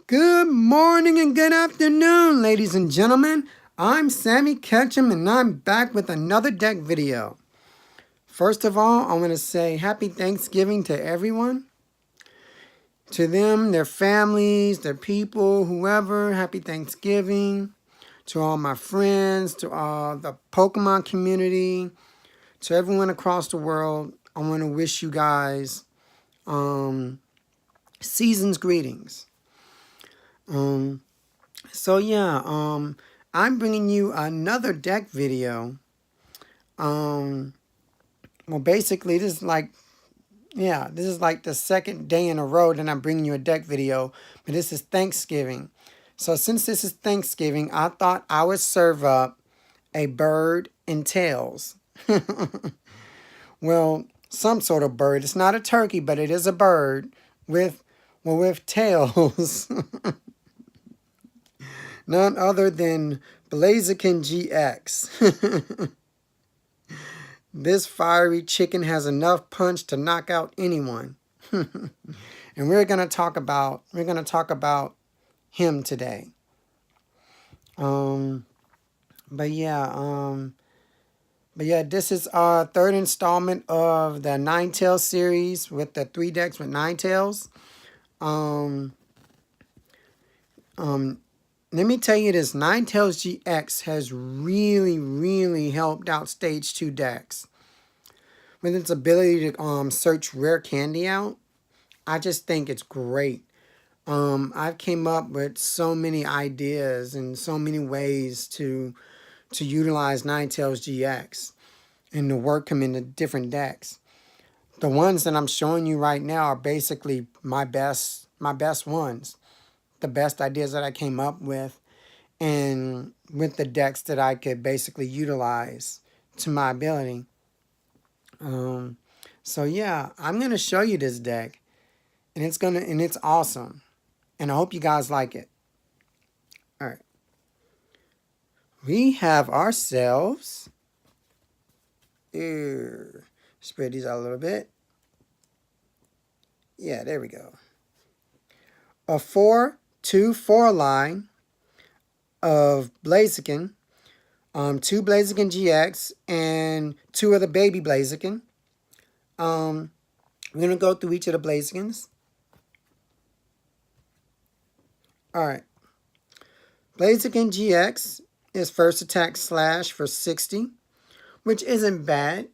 Good morning and good afternoon, ladies and gentlemen. I'm Sammy Ketchum and I'm back with another deck video. First of all, I want to say happy Thanksgiving to everyone. To them, their families, their people, whoever, happy Thanksgiving. To all my friends, to all the Pokemon community, to everyone across the world, I want to wish you guys season's greetings. So yeah, I'm bringing you another deck video. Well, basically, this is like the second day in a row that I'm bringing you a deck video, but this is Thanksgiving. So since this is Thanksgiving, I thought I would serve up a bird and tails. Well, some sort of bird. It's not a turkey, but it is a bird with tails. None other than Blaziken GX. This fiery chicken has enough punch to knock out anyone. And we're gonna talk about him today. But yeah, this is our third installment of the Ninetails series with the 3 decks with Ninetails. Let me tell you this, Ninetails GX has really helped out Stage 2 decks. With its ability to search rare candy out, I just think it's great. I've came up with so many ideas and so many ways to utilize Ninetails GX and to work them into different decks. The ones that I'm showing you right now are basically my best ones. The best ideas that I came up with, and with the decks that I could basically utilize to my ability. So yeah, I'm gonna show you this deck, and it's awesome, and I hope you guys like it. All right, we have ourselves. Spread these out a little bit. Yeah, there we go. A 4-2-4 line of Blaziken, 2 Blaziken GX, and 2 of the baby Blaziken. We're going to go through each of the Blazikens. Alright. Blaziken GX is first attack slash for 60, which isn't bad.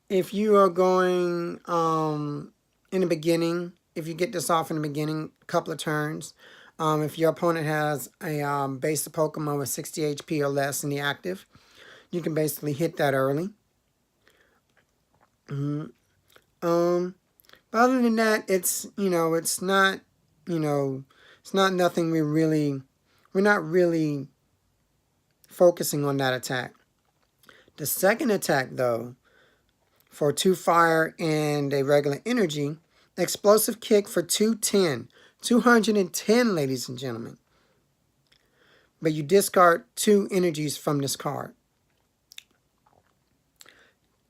If you are going in the beginning, if you get this off in the beginning, a couple of turns, if your opponent has a basic Pokemon with 60 HP or less in the active, you can basically hit that early. But other than that, it's not nothing we're not really focusing on that attack. The second attack though, for 2 fire and a regular energy, explosive kick for 210. 210, ladies and gentlemen. But you discard 2 energies from this card.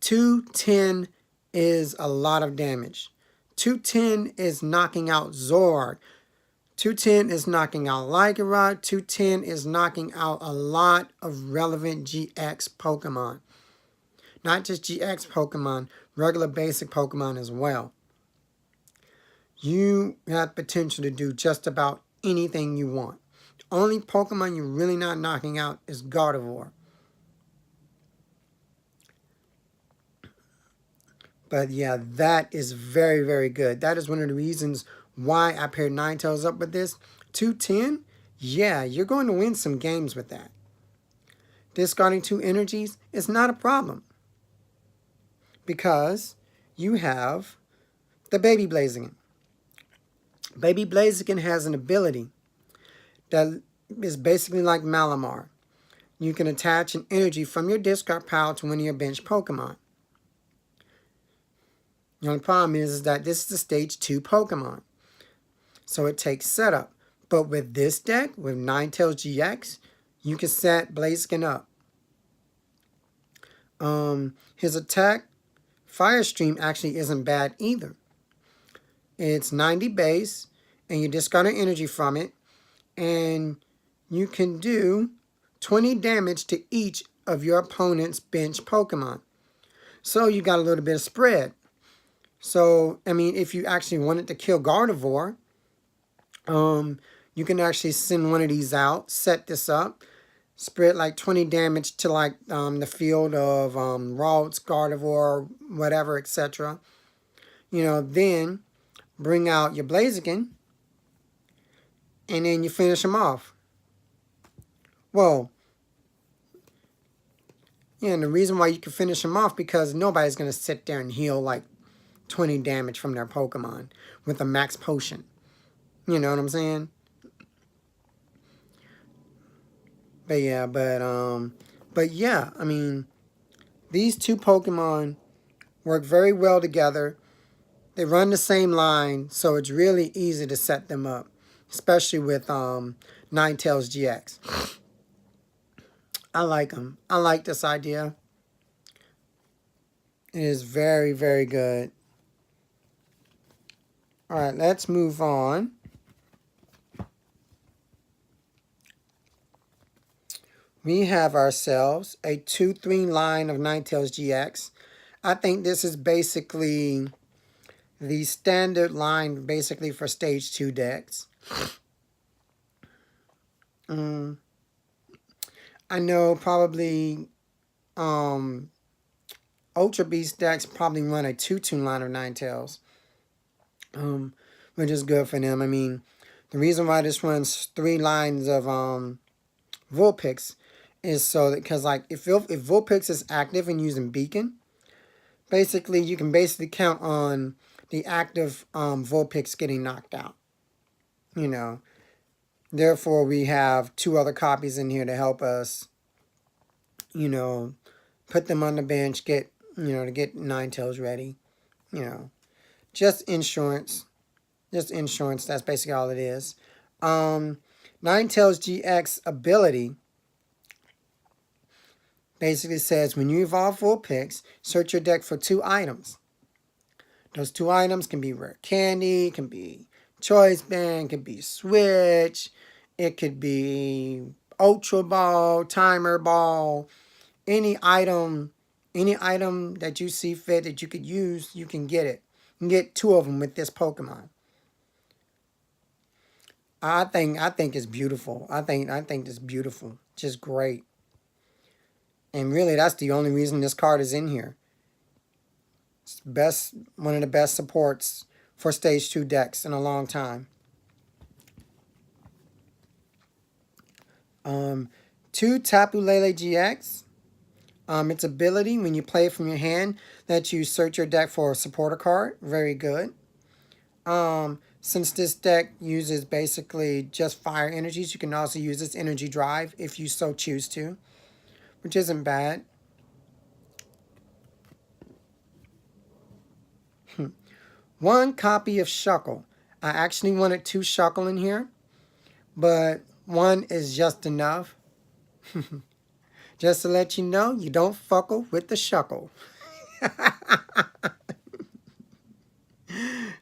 210 is a lot of damage. 210 is knocking out Zord. 210 is knocking out Lycanroc. 210 is knocking out a lot of relevant GX Pokemon. Not just GX Pokemon, regular basic Pokemon as well. You have potential to do just about anything you want. The only Pokemon you're really not knocking out is Gardevoir. But yeah, that is very good. That is one of the reasons why I paired Ninetails up with this. 210, yeah, you're going to win some games with that. Discarding 2 energies is not a problem, because you have the baby Blaziken. Baby Blaziken has an ability that is basically like Malamar. You can attach an energy from your discard pile to one of your bench Pokemon. The only problem is that this is a stage 2 Pokemon, so it takes setup. But with this deck, with Ninetails GX, you can set Blaziken up. His attack, Fire Stream, actually isn't bad either. It's 90 base, and you discard an energy from it, and you can do 20 damage to each of your opponent's bench Pokemon. So you got a little bit of spread. So, I mean, if you actually wanted to kill Gardevoir, you can actually send one of these out, set this up, spread like 20 damage to like the field of Ralts, Gardevoir, whatever, etc. You know, then bring out your Blaziken, and then you finish them off. Well, yeah, and the reason why you can finish them off because nobody's going to sit there and heal like 20 damage from their Pokemon with a max potion. You know what I'm saying? But yeah, I mean, these two Pokemon work very well together. They run the same line, so it's really easy to set them up, especially with Ninetails Gx. I like them. I like this idea. It is very, very good. All right, let's move on. We have ourselves a 2-3 line of Ninetails Gx. I think this is basically the standard line basically for stage 2 decks. I know probably Ultra Beast decks probably run a 2-2 line of Ninetales. Which is good for them. I mean, the reason why this runs 3 lines of Vulpix is so that, because like if Vulpix is active and using Beacon, basically you can basically count on the active Vulpix getting knocked out. You know, therefore we have 2 other copies in here to help us, you know, put them on the bench, get, you know, to get Ninetales ready. You know, just insurance. Just insurance, that's basically all it is. Ninetales GX ability basically says when you evolve Vulpix, search your deck for 2 items. Those 2 items can be rare candy, can be choice band, can be switch, it could be ultra ball, timer ball, any item that you see fit that you could use, you can get it. You can get 2 of them with this Pokemon. I think it's beautiful. I think it's beautiful. Just great. And really, that's the only reason this card is in here. It's one of the best supports for stage 2 decks in a long time. 2 Tapu Lele GX. Its ability, when you play it from your hand, that you search your deck for a supporter card. Very good. Since this deck uses basically just fire energies, you can also use its energy drive if you so choose to, which isn't bad. 1 copy of Shuckle. I actually wanted 2 Shuckle in here, but 1 is just enough. Just to let you know, you don't fuckle with the Shuckle.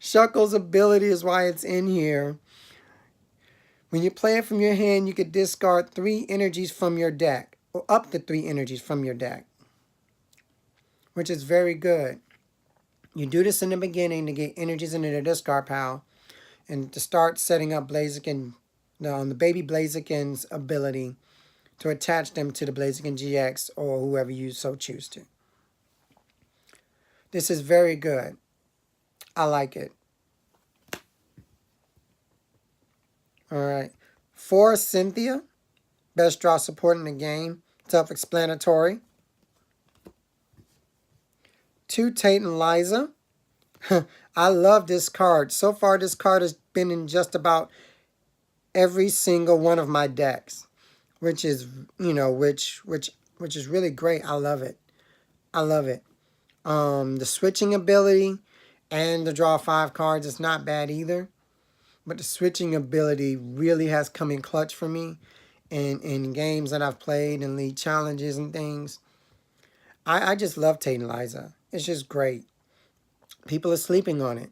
Shuckle's ability is why it's in here. When you play it from your hand, you could discard 3 energies from your deck, or up to 3 energies from your deck, which is very good. You do this in the beginning to get energies into the discard pile, and to start setting up Blaziken, the baby Blaziken's ability to attach them to the Blaziken GX or whoever you so choose to. This is very good. I like it. Alright. 4 Cynthia. Best draw support in the game. Self-explanatory. 2 Tate and Liza. I love this card. So far, this card has been in just about every single one of my decks, which is, you know, which is really great. I love it. I love it. The switching ability and the draw 5 cards is not bad either, but the switching ability really has come in clutch for me in games that I've played and league challenges and things. I just love Tate and Liza. It's just great. People are sleeping on it.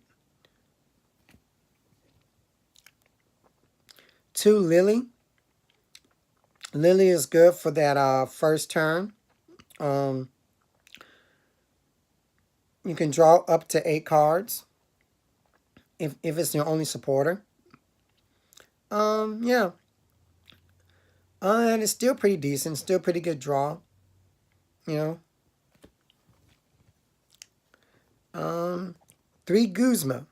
2 Lily. Lily is good for that first turn. You can draw up to 8 cards if it's your only supporter. Yeah. And it's still pretty decent. Still pretty good draw. You know. 3 Guzma.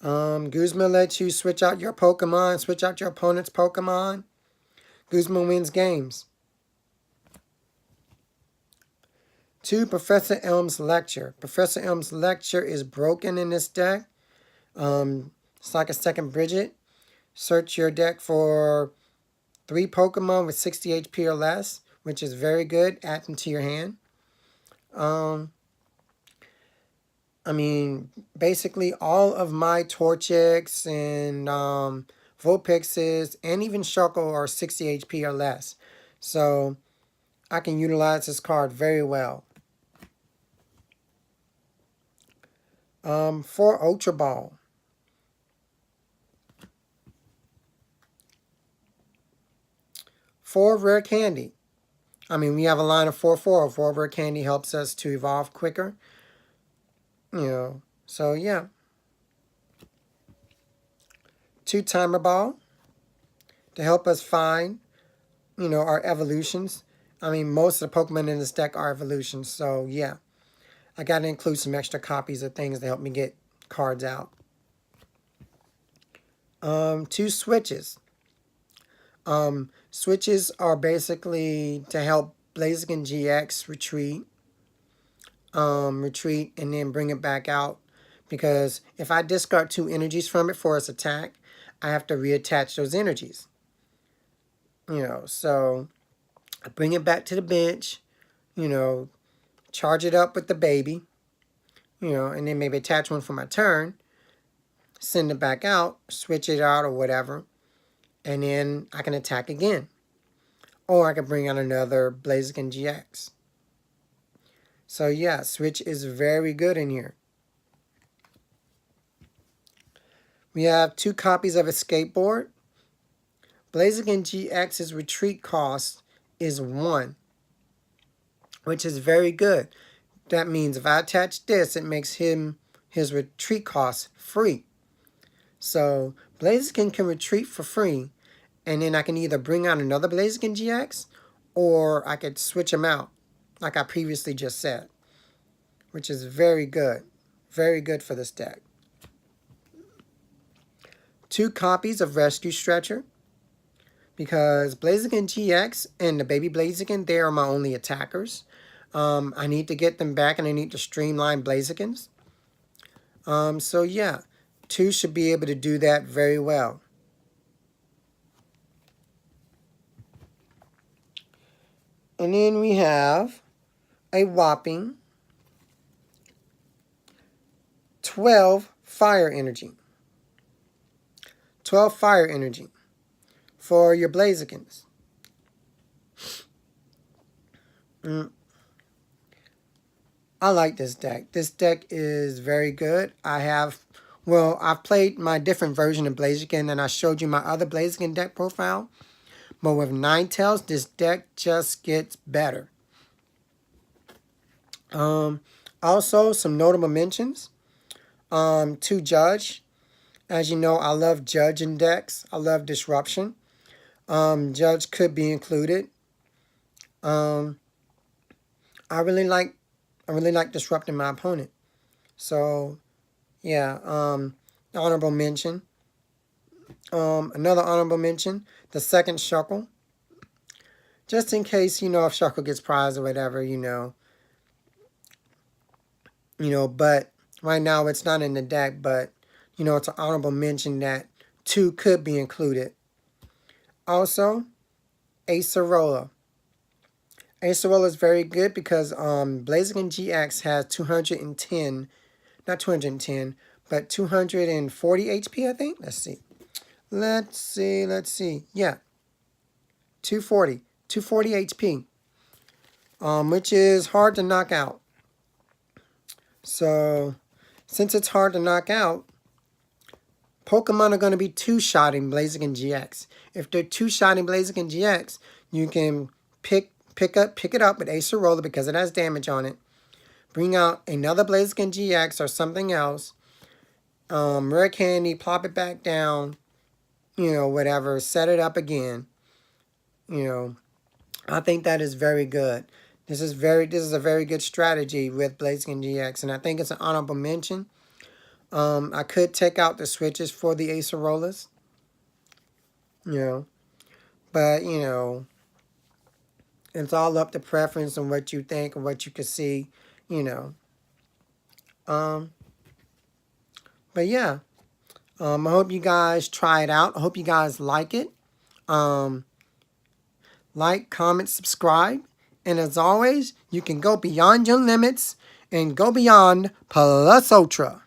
Guzma lets you switch out your Pokemon, switch out your opponent's Pokemon. Guzma wins games. 2 Professor Elm's Lecture. Professor Elm's Lecture is broken in this deck. It's like a second Bridget. Search your deck for 3 Pokemon with 60 HP or less, which is very good. Add them to your hand. I mean, basically all of my Torchics and Vulpixes and even Shuckle are 60 HP or less. So I can utilize this card very well. 4 Ultra Ball. 4 Rare Candy. I mean, we have a line of 4/4. 4 Rare Candy helps us to evolve quicker. You know, so yeah. 2 Timer Ball to help us find, you know, our evolutions. I mean, most of the Pokemon in this deck are evolutions, so yeah. I got to include some extra copies of things to help me get cards out. 2 Switches. Switches are basically to help Blaziken GX retreat. Retreat and then bring it back out. Because if I discard 2 energies from it for its attack, I have to reattach those energies. You know, so I bring it back to the bench, you know, charge it up with the baby, you know, and then maybe attach one for my turn, send it back out, switch it out or whatever, and then I can attack again. Or I can bring out another Blaziken GX. So yeah, Switch is very good in here. We have 2 copies of a skateboard. Blaziken GX's retreat cost is 1, which is very good. That means if I attach this, it makes his retreat cost free. So Blaziken can retreat for free, and then I can either bring out another Blaziken GX, or I could switch them out, like I previously just said, which is very good. Very good for this deck. 2 copies of Rescue Stretcher, because Blaziken GX and the baby Blaziken, they are my only attackers. I need to get them back, and I need to streamline Blazikens. So yeah, 2 should be able to do that very well. And then we have a whopping 12 Fire Energy. 12 Fire Energy for your Blazikens. I like this deck. This deck is very good. I've played my different version of Blaziken, and I showed you my other Blaziken deck profile. But with Ninetails, this deck just gets better. Also, some notable mentions. 2 Judge. As you know, I love Judge in decks. I love Disruption. Judge could be included. I really like disrupting my opponent. So, yeah, honorable mention. Another honorable mention, the second Shuckle. Just in case, you know, if Shuckle gets prized or whatever, you know. But right now it's not in the deck, but, you know, it's an honorable mention that 2 could be included. Also, Acerola. Acerola is very good because Blaziken GX has 210, not 210, but 240 HP, I think. Let's see. Yeah, 240 HP, which is hard to knock out. So, since it's hard to knock out, Pokemon are going to be two-shot in Blaziken GX. If they're two-shot in Blaziken GX, you can pick it up with Acerola because it has damage on it. Bring out another Blaziken GX or something else. Rare candy, plop it back down. You know, whatever. Set it up again. You know, I think that is very good. This is a very good strategy with Blaziken GX, and I think it's an honorable mention. I could take out the switches for the Acerolas. You know, but you know, it's all up to preference and what you think and what you can see. You know. But yeah. I hope you guys try it out. I hope you guys like it. Like, comment, subscribe. And as always, you can go beyond your limits and go beyond plus ultra.